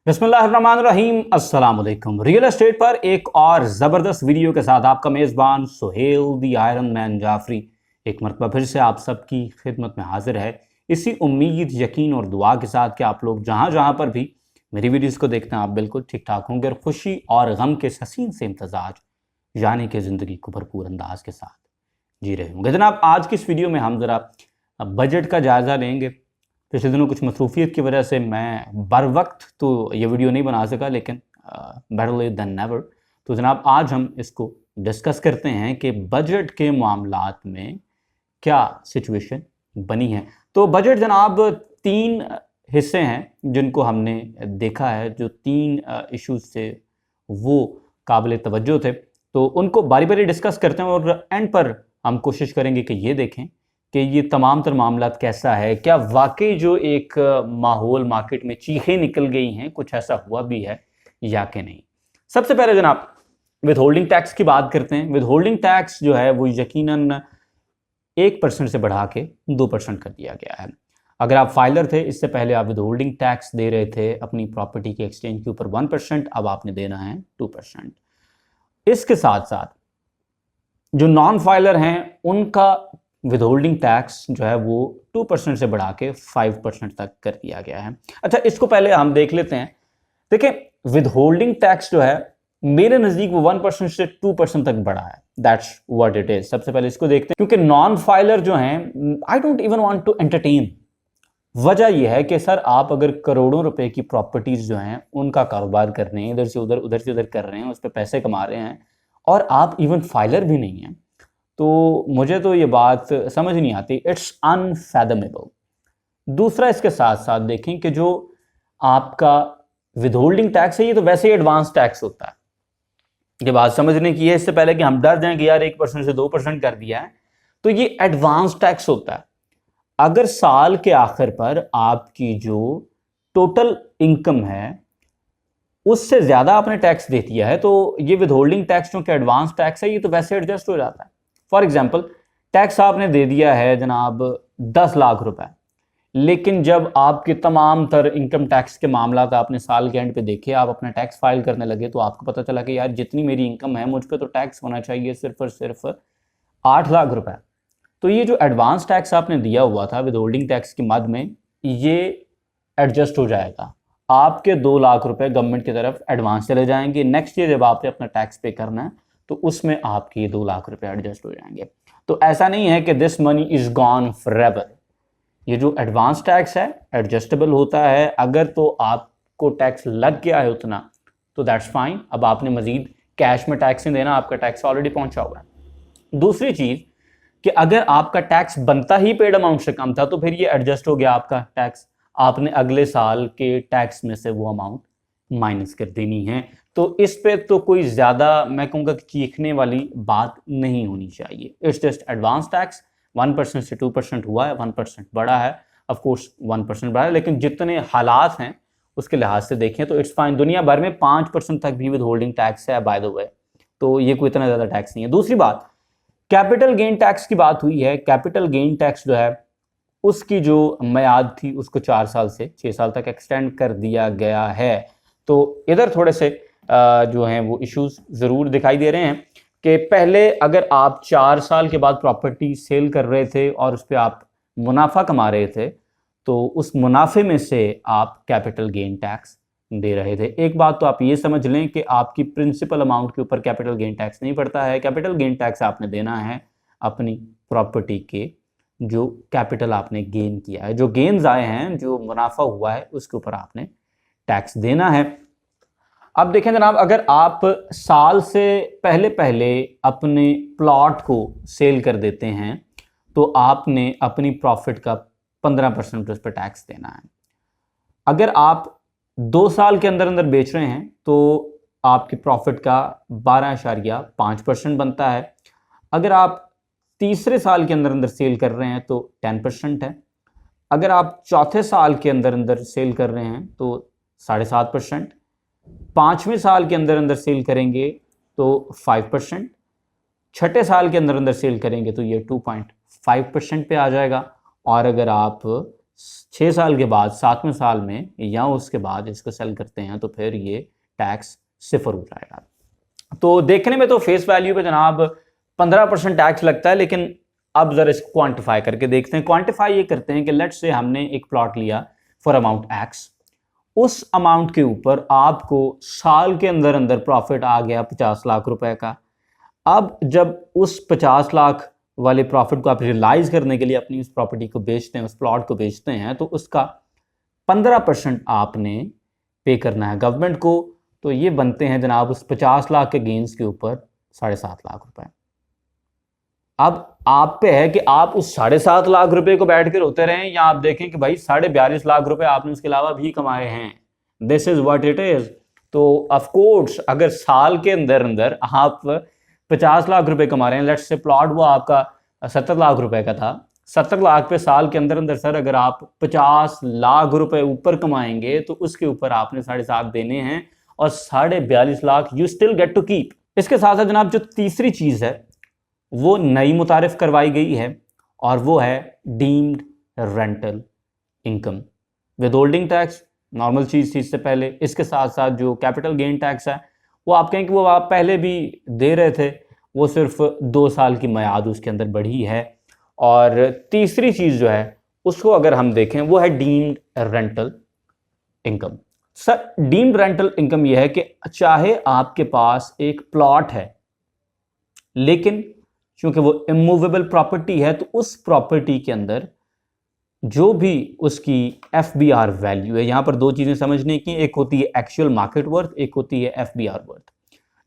बिस्मिल्लाहिर्रहमानिर्रहीम अस्सलाम वालेकुम। रियल एस्टेट पर एक और ज़बरदस्त वीडियो के साथ आपका मेज़बान सुहेल दी आयरन मैन जाफरी एक मरतबा फिर से आप सबकी खिदमत में हाजिर है, इसी उम्मीद, यकीन और दुआ के साथ कि आप लोग जहाँ जहाँ पर भी मेरी वीडियोज़ को देखते हैं आप बिल्कुल ठीक ठाक होंगे और खुशी और गम के हसीन से इम्तजाज यानी कि ज़िंदगी को भरपूर अंदाज के साथ जी रहे होंगे। जनाब, आज की इस वीडियो में हम ज़रा बजट का जायज़ा लेंगे। पिछले दिनों कुछ मसरूफियत की वजह से मैं बर वक्त तो ये वीडियो नहीं बना सका, लेकिन बेटर लेट देन नेवर। तो जनाब, आज हम इसको डिस्कस करते हैं कि बजट के मामलात में क्या सिचुएशन बनी है। तो बजट जनाब 3 हिस्से हैं जिनको हमने देखा है, जो 3 इश्यूज से वो काबिल तवज्जो थे, तो उनको बारी बारी डिस्कस करते हैं और एंड पर हम कोशिश करेंगे कि ये देखें कि ये तमाम तर मामलात कैसा है, क्या वाकई जो एक माहौल मार्केट में चीखें निकल गई हैं कुछ ऐसा हुआ भी है या कि नहीं। सबसे पहले जनाब विद होल्डिंग टैक्स की बात करते हैं। विद होल्डिंग टैक्स जो है वो यकीनन 1% से बढ़ा के 2% कर दिया गया है। अगर आप फाइलर थे, इससे पहले आप विद होल्डिंग टैक्स दे रहे थे अपनी प्रॉपर्टी के एक्सचेंज के ऊपर 1%, अब आपने देना है 2%। इसके साथ साथ जो नॉन फाइलर हैं उनका विद होल्डिंग टैक्स जो है वो 2% से बढ़ा के 5% तक कर दिया गया है। अच्छा, इसको पहले हम देख लेते हैं। देखिए, विद होल्डिंग टैक्स जो है मेरे नज़दीक वो 1% से 2% तक बढ़ा है। That's what it is. सबसे पहले इसको देखते हैं, क्योंकि नॉन फाइलर जो हैं I don't even want to entertain. वजह यह है कि सर, आप अगर करोड़ों रुपए की प्रॉपर्टीज जो हैं उनका कारोबार कर रहे हैं, इधर से उधर कर रहे हैं, उस पर पैसे कमा रहे हैं और आप इवन फाइलर भी नहीं हैं, तो मुझे तो ये बात समझ नहीं आती। It's unfathomable. दूसरा, इसके साथ साथ देखें कि जो आपका विदहोल्डिंग टैक्स है ये तो वैसे ही एडवांस टैक्स होता है। ये बात समझने की है, इससे पहले कि हम डर जाएं कि यार 1% से 2% कर दिया है, तो ये एडवांस टैक्स होता है। अगर साल के आखिर पर आपकी जो टोटल इनकम है उससे ज्यादा आपने टैक्स दे दिया है, तो ये विदहोल्डिंग टैक्स जो कि एडवांस टैक्स है ये तो वैसे एडजस्ट हो जाता है। फॉर एग्जाम्पल, टैक्स आपने दे दिया है जनाब 10 लाख रुपए, लेकिन जब आपके तमाम तर इनकम टैक्स के मामला आपने साल के एंड पे देखे, आप अपना टैक्स फाइल करने लगे, तो आपको पता चला कि यार जितनी मेरी इनकम है मुझ पे तो टैक्स होना चाहिए सिर्फ और सिर्फ 8 लाख रुपए। तो ये जो एडवांस टैक्स आपने दिया हुआ था विद होल्डिंग टैक्स की मद में, ये एडजस्ट हो जाएगा। आपके 2 लाख रुपए गवर्नमेंट की तरफ एडवांस चले जाएंगे। नेक्स्ट ईयर जब आपने अपना टैक्स पे करना है तो उसमें आपके ये 2 लाख रुपए एडजस्ट हो जाएंगे। तो ऐसा नहीं है कि this money is gone forever. ये जो एडवांस टैक्स है एडजस्टेबल होता है। अगर तो आपको टैक्स लग गया है उतना तो दैट्स फाइन, अब आपने मजीद कैश में टैक्स नहीं देना, आपका टैक्स ऑलरेडी पहुंचा हुआ है। दूसरी चीज कि अगर आपका टैक्स बनता ही पेड अमाउंट से कम था तो फिर ये एडजस्ट हो गया आपका टैक्स, आपने अगले साल के टैक्स में से वो अमाउंट माइनस कर देनी है। तो इस पे तो कोई ज्यादा मैं कहूँगा कि चीखने वाली बात नहीं होनी चाहिए। It's just advance tax. 1% से 2% हुआ है, 1% बढ़ा है, ऑफ कोर्स 1% बढ़ा है, लेकिन जितने हालात हैं उसके लिहाज से देखें तो इट्स फाइन। दुनिया भर में 5% तक भी विद होल्डिंग टैक्स है बाय द वे, तो ये कोई इतना ज्यादा टैक्स नहीं है। दूसरी बात, कैपिटल गेन टैक्स की बात हुई है। कैपिटल गेन टैक्स जो है उसकी जो मियाद थी उसको 4 साल से 6 साल तक एक्सटेंड कर दिया गया है। तो इधर थोड़े से जो हैं वो इश्यूज ज़रूर दिखाई दे रहे हैं कि पहले अगर आप 4 साल के बाद प्रॉपर्टी सेल कर रहे थे और उस पर आप मुनाफा कमा रहे थे तो उस मुनाफे में से आप कैपिटल गेन टैक्स दे रहे थे। एक बात तो आप ये समझ लें कि आपकी प्रिंसिपल अमाउंट के ऊपर कैपिटल गेन टैक्स नहीं पड़ता है। कैपिटल गेन टैक्स आपने देना है अपनी प्रॉपर्टी के जो कैपिटल आपने गेन किया है, जो गेन्स आए हैं, जो मुनाफा हुआ है उसके ऊपर आपने टैक्स देना है। अब देखें जनाब, अगर आप साल से पहले पहले अपने प्लॉट को सेल कर देते हैं तो आपने अपनी प्रॉफिट का 15% उस पर टैक्स देना है। अगर आप 2 साल के अंदर अंदर बेच रहे हैं तो आपकी प्रॉफिट का 12.5% बनता है। अगर आप तीसरे साल के अंदर अंदर सेल कर रहे हैं तो 10% है। अगर आप चौथे साल के अंदर अंदर सेल कर रहे हैं तो 7.5%। 5वें साल के अंदर अंदर सेल करेंगे तो 5%। छठे साल के अंदर अंदर सेल करेंगे तो ये 2.5% पे आ जाएगा। और अगर आप 6 साल के बाद 7वें साल में या उसके बाद इसको सेल करते हैं तो फिर ये टैक्स सिफर हो जाएगा। तो देखने में तो फेस वैल्यू पे जनाब 15% टैक्स लगता है, लेकिन अब जरा इसको क्वांटिफाई करके देखते हैं। क्वांटिफाई ये करते हैं कि लेट्स से हमने एक प्लॉट लिया फॉर अमाउंट एक्स, उस अमाउंट के ऊपर आपको साल के अंदर अंदर प्रॉफिट आ गया 50 लाख रुपए का। अब जब उस 50 लाख वाले प्रॉफिट को आप रियलाइज करने के लिए अपनी उस प्रॉपर्टी को बेचते हैं, उस प्लॉट को बेचते हैं, तो उसका 15% आपने पे करना है गवर्नमेंट को। तो ये बनते हैं जनाब उस 50 लाख के गेन्स के ऊपर 7.5 लाख रुपए। अब आप पे है कि आप उस 7.5 लाख रुपए को बैठ कर रोते रहें, या आप देखें कि भाई 42.5 लाख रुपए आपने उसके अलावा भी कमाए हैं। This is what it is. तो ऑफ कोर्स अगर साल के अंदर अंदर आप 50 लाख रुपए कमा रहे हैं, लेट्स से प्लॉट वो आपका 70 लाख रुपए का था, 70 लाख पे साल के अंदर अंदर सर अगर आप 50 लाख रुपए ऊपर कमाएंगे तो उसके ऊपर आपने 7.5 देने हैं और 42.5 lakh you still get to keep. इसके साथ साथ जनाब जो तीसरी चीज है वो नई मुतारिफ करवाई गई है और वो है deemed rental income with holding tax. Normal चीज थी इससे पहले। इसके साथ साथ जो कैपिटल गेन टैक्स है वो आप कहें कि वो आप पहले भी दे रहे थे, वो सिर्फ 2 साल की मियाद उसके अंदर बढ़ी है। और तीसरी चीज जो है उसको अगर हम देखें वो है deemed rental income. Sir deemed rental income यह है कि चाहे आपके पास एक प्लॉट है लेकिन क्योंकि वो इमूवेबल प्रॉपर्टी है तो उस प्रॉपर्टी के अंदर जो भी उसकी FBR वैल्यू है, यहां पर दो चीजें समझने की, एक होती है एक्चुअल मार्केट वर्थ, एक होती है FBR वर्थ।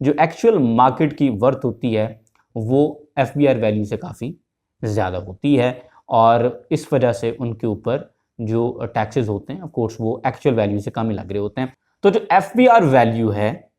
जो एक्चुअल मार्केट की वर्थ होती है वो FBR वैल्यू से काफ़ी ज़्यादा होती है और इस वजह से उनके ऊपर जो टैक्सेस होते हैं ऑफ कोर्स वो एक्चुअल वैल्यू से कम ही लग रहे होते हैं। तो जो FBR वैल्यू है,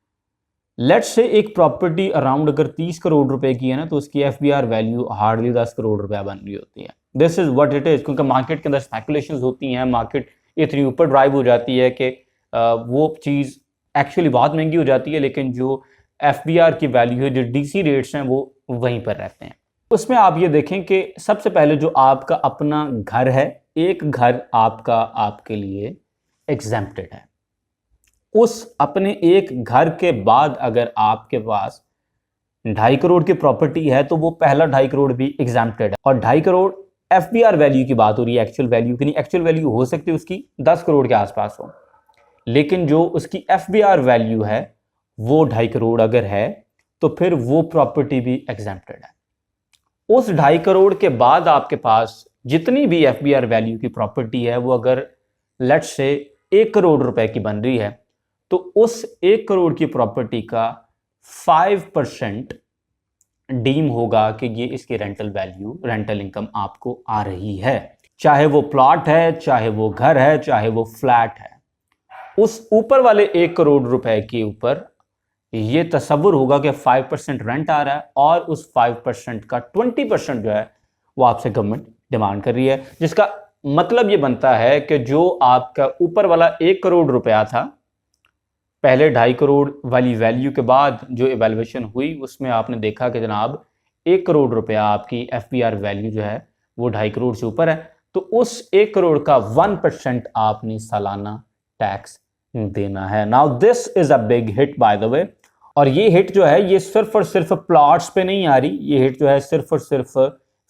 लेट्स से एक प्रॉपर्टी अराउंड अगर 30 करोड़ रुपए की है ना, तो उसकी FBR वैल्यू हार्डली 10 करोड़ रुपया बन रही होती है। This is what it is, क्योंकि मार्केट के अंदर स्पेकुलेशंस होती हैं, मार्केट इतनी ऊपर ड्राइव हो जाती है कि वो चीज़ एक्चुअली बहुत महंगी हो जाती है, लेकिन जो FBR की वैल्यू है, जो DC रेट्स हैं, वो वहीं पर रहते हैं। उसमें आप ये देखें कि सबसे पहले जो आपका अपना घर है, एक घर आपका आपके लिए एग्जेम्प्टेड है। उस अपने एक घर के बाद अगर आपके पास 2.5 करोड़ की प्रॉपर्टी है तो वो पहला 2.5 करोड़ भी एग्जेम्प्टेड है। और 2.5 करोड़ FBR वैल्यू की बात हो रही है, एक्चुअल वैल्यू की नहीं। एक्चुअल वैल्यू हो सकती है उसकी 10 करोड़ के आसपास हो, लेकिन जो उसकी FBR वैल्यू है वो 2.5 करोड़ अगर है तो फिर वो प्रॉपर्टी भी एग्जेम्प्टेड है। उस 2.5 करोड़ के बाद आपके पास जितनी भी FBR वैल्यू की प्रॉपर्टी है वो अगर लेट्स से 1 करोड़ रुपए की बन रही है तो उस 1 करोड़ की प्रॉपर्टी का 5% डीम होगा कि ये इसकी रेंटल वैल्यू, रेंटल इनकम आपको आ रही है। चाहे वो प्लॉट है, चाहे वो घर है, चाहे वो फ्लैट है। उस ऊपर वाले 1 करोड़ रुपए के ऊपर ये तसव्वुर होगा कि 5% रेंट आ रहा है और उस 5% का 20% जो है वो आपसे गवर्नमेंट डिमांड कर रही है, जिसका मतलब ये बनता है कि जो आपका ऊपर वाला 1 करोड़ रुपया था, पहले 2.5 करोड़ वाली वैल्यू के बाद जो इवैल्यूएशन हुई उसमें आपने देखा कि जनाब 1 करोड़ रुपया आपकी FBR वैल्यू जो है वो 2.5 करोड़ से ऊपर है, तो उस 1 करोड़ का 1% आपने सालाना टैक्स देना है। Now this is a big hit by the way, और ये हिट जो है ये सिर्फ और सिर्फ प्लॉट्स पे नहीं आ रही, ये हिट जो है सिर्फ और सिर्फ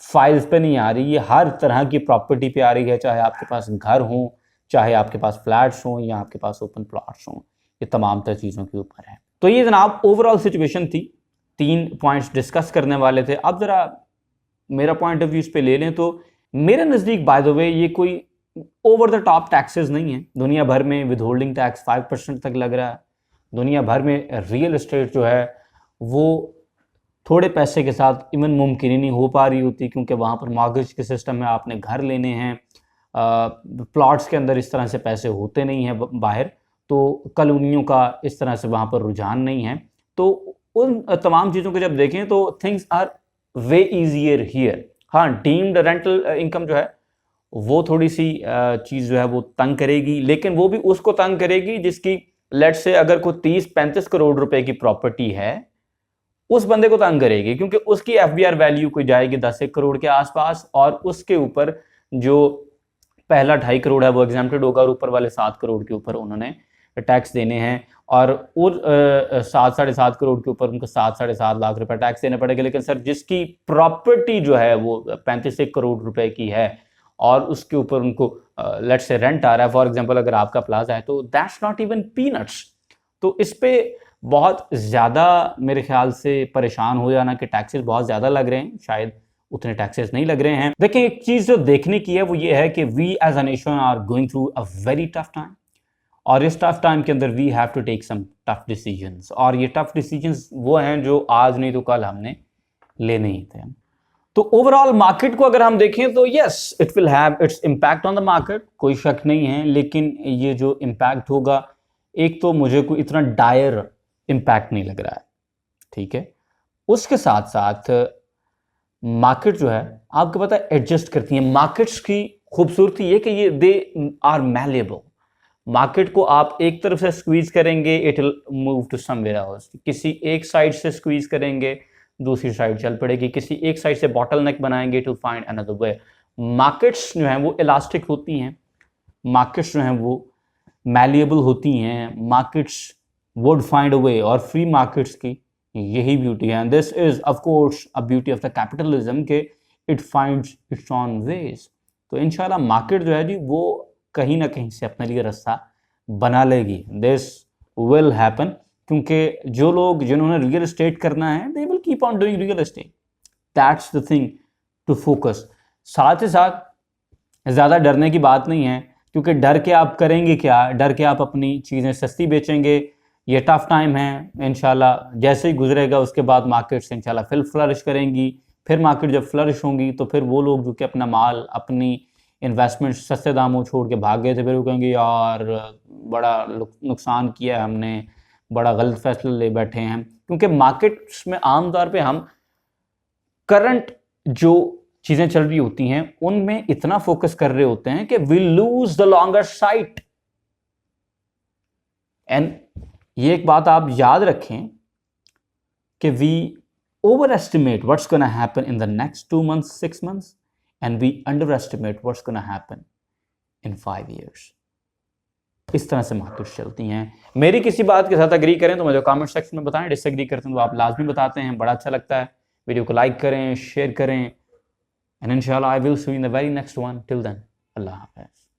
फाइल्स पे नहीं आ रही, ये हर तरह की प्रॉपर्टी पे आ रही है। चाहे आपके पास घर हो, चाहे आपके पास फ्लैट्स हो, या आपके पास ओपन प्लॉट्स हो, ये तमाम तरह चीज़ों के ऊपर है। तो ये जनाब ओवरऑल सिचुएशन थी, 3 पॉइंट्स डिस्कस करने वाले थे। अब जरा मेरा पॉइंट ऑफ व्यू इस पे ले लें तो मेरे नज़दीक बाय द वे ये कोई ओवर द टॉप टैक्सेस नहीं है। दुनिया भर में विद होल्डिंग टैक्स 5% तक लग रहा है। दुनिया भर में रियल एस्टेट जो है वो थोड़े पैसे के साथ इवन मुमकिन ही नहीं हो पा रही होती, क्योंकि वहाँ पर मॉर्गेज के सिस्टम में आपने घर लेने हैं, प्लॉट्स के अंदर इस तरह से पैसे होते नहीं हैं बाहर, तो कॉलोनियों का इस तरह से वहाँ पर रुझान नहीं है। तो उन तमाम चीज़ों को जब देखें तो things are way easier here. हाँ, डीम्ड रेंटल इनकम जो है वो थोड़ी सी चीज़ जो है वो तंग करेगी, लेकिन वो भी उसको तंग करेगी जिसकी लेट्स से अगर कोई 30-35 करोड़ रुपए की प्रॉपर्टी है, उस बंदे को तंग करेगी, क्योंकि उसकी FBR वैल्यू कोई जाएगी 10-1 करोड़ के आसपास, और उसके ऊपर जो पहला 2.5 करोड़ है वो एग्जाम्प्टेड होगा और ऊपर वाले 7 करोड़ के ऊपर उन्होंने टैक्स देने हैं, और 7 साढ़े 7 करोड़ के ऊपर उनको 7 साढ़े 7 लाख रुपए टैक्स देने पड़ेगा। लेकिन सर जिसकी प्रॉपर्टी जो है वो 35 करोड़ रुपए की है और उसके ऊपर उनको लेट्स से रेंट आ रहा है, फॉर एग्जांपल अगर आपका प्लाजा है, तो दैट्स नॉट इवन पीनट्स। तो इस पे बहुत ज़्यादा मेरे ख्याल से परेशान हो जाना कि टैक्सेस बहुत ज़्यादा लग रहे हैं, शायद उतने टैक्सेस नहीं लग रहे हैं। देखिए एक चीज़ जो देखने की है वो ये है कि we as a nation are going through a very tough time, और इस टफ टाइम के अंदर we have to take some tough decisions, और ये टफ डिसीजंस वो हैं जो आज नहीं तो कल हमने लेने ही थे। तो ओवरऑल मार्केट को अगर हम देखें तो yes it will have its impact on the market, कोई शक नहीं है, लेकिन ये जो इम्पैक्ट होगा एक तो मुझे कोई इतना डायर इम्पैक्ट नहीं लग रहा है, ठीक है। उसके साथ साथ मार्केट जो है आपको पता है एडजस्ट करती है। मार्केट्स की खूबसूरती ये कि ये दे आर मैलेबल। मार्केट को आप एक तरफ से स्क्वीज करेंगे it will move to somewhere else, किसी एक साइड से स्क्वीज करेंगे दूसरी साइड चल पड़ेगी, किसी एक साइड से बॉटल नेक बनाएंगे to find another way. Markets जो हैं वो इलास्टिक होती हैं, मार्केट्स जो हैं वो मैलिएबल होती हैं, markets would find a way, और फ्री मार्केट्स की यही ब्यूटी है। This is of course a beauty of the capitalism के it finds its own ways. तो इंशाल्लाह मार्केट जो है जी वो कहीं ना कहीं से अपने लिए रास्ता बना लेगी, दिस विल हैपन, क्योंकि जो लोग जिन्होंने रियल एस्टेट करना है they will keep on doing real estate, that's the thing to focus. साथ ही साथ ज़्यादा डरने की बात नहीं है, क्योंकि डर के आप करेंगे क्या, डर के आप अपनी चीज़ें सस्ती बेचेंगे। ये टफ टाइम है, इंशाल्लाह जैसे ही गुजरेगा उसके बाद मार्केट्स इंशाल्लाह फिर फ्लरिश करेंगी। फिर मार्केट जब फ्लरिश होंगी तो फिर वो लोग जो कि अपना माल अपनी इन्वेस्टमेंट सस्ते दामों छोड़ के भाग गए थे, फिर वो कहेंगे यार बड़ा नुकसान किया है हमने, बड़ा गलत फैसले ले बैठे हैं। क्योंकि मार्केट्स में आमतौर पे हम करंट जो चीज़ें चल रही होती हैं उनमें इतना फोकस कर रहे होते हैं कि we lose the longer sight. And ये एक बात आप याद रखें कि we overestimate what's gonna happen in the next 2 months 6 months and we underestimate what's gonna happen in 5 years। इस तरह से मार्केट्स चलती हैं। मेरी किसी बात के साथ अग्री करें तो मुझे कमेंट सेक्शन में बताएं, डिसएग्री करते हैं तो आप लाजमी बताते हैं, बड़ा अच्छा लगता है। वीडियो को लाइक करें, शेयर करें, एंड इंशाल्लाह I will see you in the very next one. Till then अल्लाह हाफ़िज़।